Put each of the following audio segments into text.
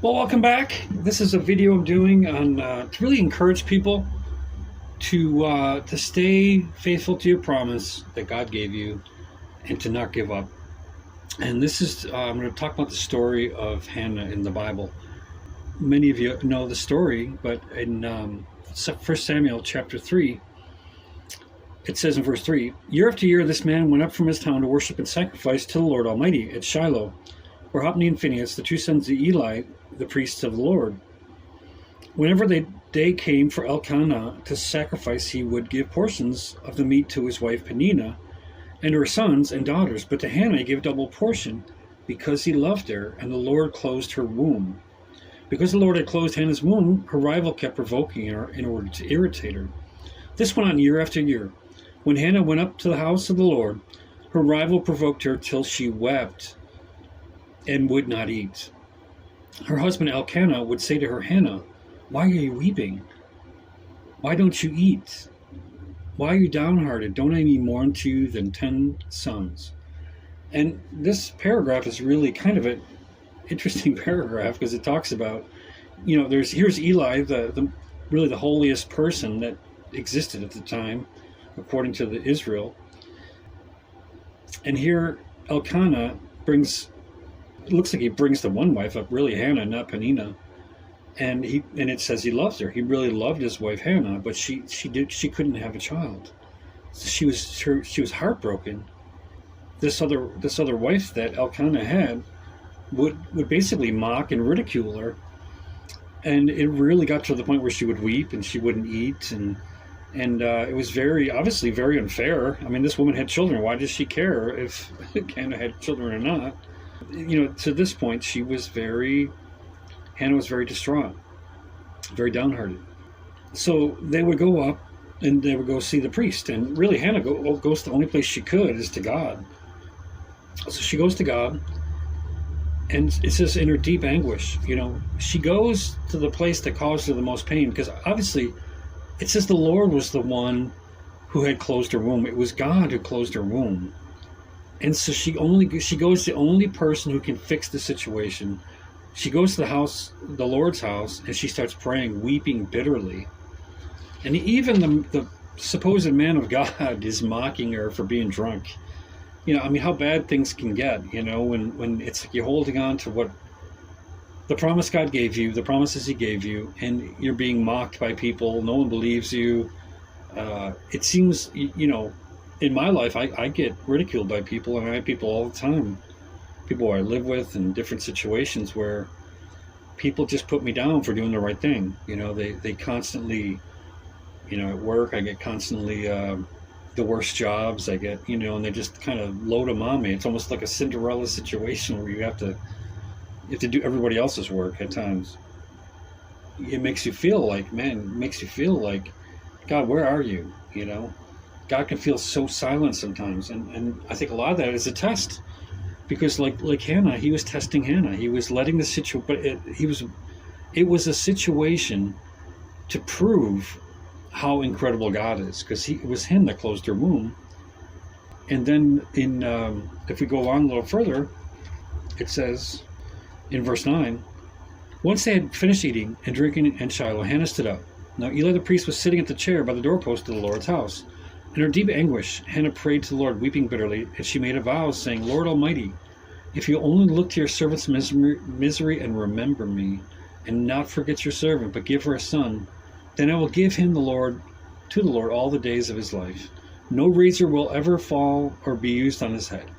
Well, welcome back. This is a video I'm doing on to really encourage people to stay faithful to your promise that God gave you and to not give up. And this is I'm going to talk about the story of Hannah in the Bible. Many of you know the story, but in 1 Samuel chapter 3, it says in verse 3, "Year after year this man went up from his town to worship and sacrifice to the Lord Almighty at Shiloh, where Hophni and Phinehas, the two sons of Eli, the priests of the Lord. Whenever the day came for Elkanah to sacrifice, he would give portions of the meat to his wife Peninnah and her sons and daughters, but to Hannah he gave double portion because he loved her, and the Lord closed her womb. Because the Lord had closed Hannah's womb, her rival kept provoking her in order to irritate her. This went on year after year. When Hannah went up to the house of the Lord, her rival provoked her till she wept and would not eat. Her husband Elkanah would say to her, 'Hannah, why are you weeping? Why don't you eat? Why are you downhearted? Don't I mean more unto you than 10 sons?'" And this paragraph is really kind of an interesting paragraph because it talks about, here's Eli, the really the holiest person that existed at the time, according to the Israel. And here Elkanah it looks like he brings the one wife up, really Hannah, not Peninnah. And it says he loves her. He really loved his wife Hannah, but she couldn't have a child. So she was heartbroken. This other wife that Elkanah had would basically mock and ridicule her. And it really got to the point where she would weep and she wouldn't eat, and it was obviously very unfair. I mean, this woman had children. Why does she care if Hannah had children or not? To this point, Hannah was very distraught, very downhearted. So they would go up and they would go see the priest. And really, Hannah goes the only place she could is to God. So she goes to God, and it says in her deep anguish, she goes to the place that caused her the most pain, because obviously it says the Lord was the one who had closed her womb. It was God who closed her womb. And so she goes to the only person who can fix the situation. She goes to the Lord's house, and she starts praying, weeping bitterly. And even the supposed man of God is mocking her for being drunk. How bad things can get, when it's like you're holding on to what the promise God gave you, the promises he gave you, and you're being mocked by people. No one believes you. It seems, in my life, I get ridiculed by people, and I have people all the time. People I live with in different situations where people just put me down for doing the right thing. They constantly, at work, I get constantly the worst jobs I get, and they just kind of load them on me. It's almost like a Cinderella situation where you have to do everybody else's work at times. It makes you feel like, God, where are you? God can feel so silent sometimes, and I think a lot of that is a test, because like Hannah, he was testing Hannah. He was letting the situation, but it was a situation to prove how incredible God is, because it was him that closed her womb. And then if we go on a little further, it says in verse 9, "Once they had finished eating and drinking in Shiloh, Hannah stood up. Now Eli the priest was sitting at the chair by the doorpost of the Lord's house. In her deep anguish, Hannah prayed to the Lord, weeping bitterly, and she made a vow, saying, 'Lord Almighty, if you only look to your servant's misery and remember me, and not forget your servant, but give her a son, then I will give him to the Lord all the days of his life. No razor will ever fall or be used on his head.'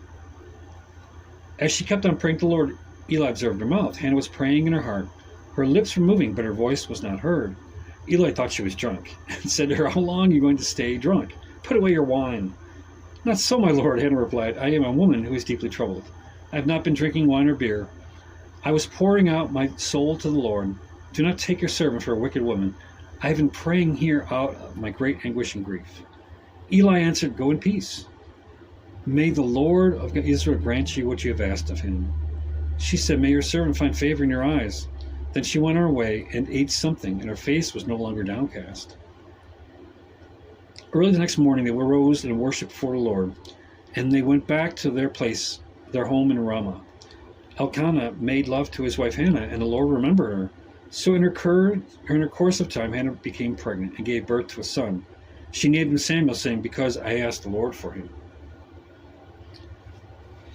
As she kept on praying to the Lord, Eli observed her mouth. Hannah was praying in her heart. Her lips were moving, but her voice was not heard. Eli thought she was drunk, and said to her, 'How long are you going to stay drunk? Put away your wine.' 'Not so, my lord,' Hannah replied. 'I am a woman who is deeply troubled. I have not been drinking wine or beer. I was pouring out my soul to the Lord. Do not take your servant for a wicked woman. I have been praying here out of my great anguish and grief.' Eli answered, 'Go in peace. May the Lord of Israel grant you what you have asked of him.' She said, 'May your servant find favor in your eyes.' Then she went on her way and ate something, and her face was no longer downcast. Early the next morning they arose and worshipped before the Lord, and they went back to their home in Ramah. Elkanah made love to his wife Hannah, and the Lord remembered her. So in her course of time, Hannah became pregnant and gave birth to a son. She named him Samuel, saying, "Because I asked the Lord for him."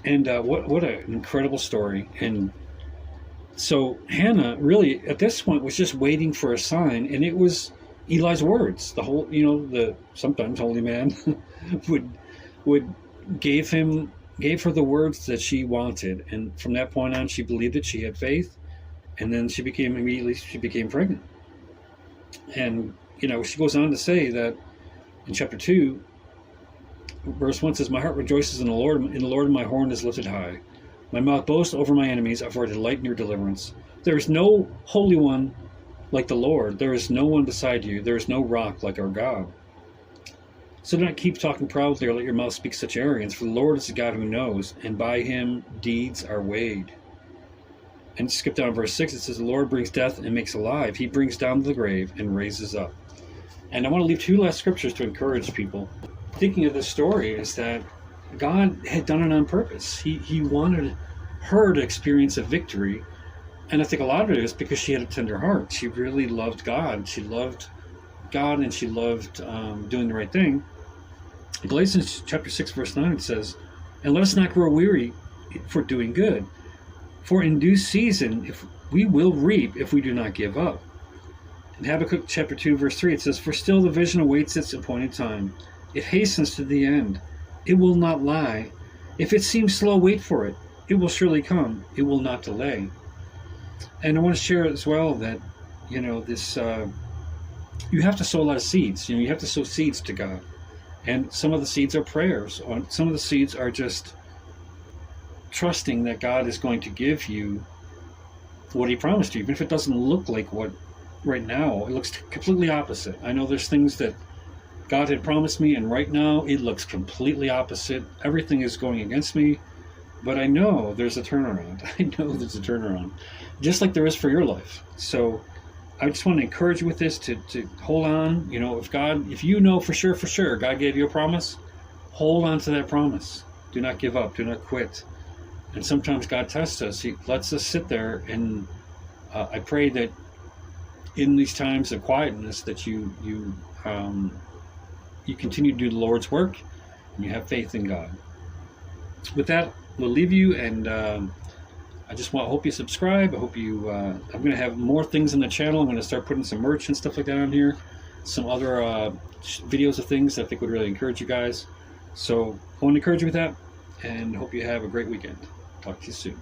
And what an incredible story. And so Hannah really, at this point, was just waiting for a sign, and it was Eli's words. The whole, the sometimes holy man would gave her the words that she wanted, and from that point on, she believed it. She had faith, and then she became pregnant. And she goes on to say that in chapter 2, verse 1 says, "My heart rejoices in the Lord, and my horn is lifted high. My mouth boasts over my enemies, for I delight in your deliverance. There is no holy one like the Lord. There is no one beside you. There is no rock like our God. So do not keep talking proudly, or let your mouth speak such arrogance, for the Lord is a God who knows, and by him deeds are weighed." And skip down to verse 6, it says, "The Lord brings death and makes alive. He brings down to the grave and raises up." And I want to leave two last scriptures to encourage people. Thinking of this story is that God had done it on purpose. He wanted her to experience a victory. And I think a lot of it is because she had a tender heart. She really loved God. She loved God, and she loved doing the right thing. In Galatians chapter 6, verse 9, it says, "And let us not grow weary for doing good. For in due season, if we will reap if we do not give up." In Habakkuk chapter 2, verse 3, it says, "For still the vision awaits its appointed time. It hastens to the end. It will not lie. If it seems slow, wait for it. It will surely come. It will not delay." And I want to share as well that, this, you have to sow a lot of seeds. You have to sow seeds to God. And some of the seeds are prayers. Or some of the seeds are just trusting that God is going to give you what he promised you. Even if it doesn't look like what right now, it looks completely opposite. I know there's things that God had promised me, and right now it looks completely opposite. Everything is going against me, but I know there's a turnaround. I know there's a turnaround, just like there is for your life. So I just want to encourage you with this to hold on. If you know for sure God gave you a promise, hold on to that promise. Do not give up. Do not quit. And sometimes God tests us. He lets us sit there, and I pray that in these times of quietness that you continue to do the Lord's work, and you have faith in God. With that, we'll leave you, and I just hope you subscribe. I hope you, I'm going to have more things on the channel. I'm going to start putting some merch and stuff like that on here. Some other videos of things that I think would really encourage you guys. So I want to encourage you with that, and hope you have a great weekend. Talk to you soon.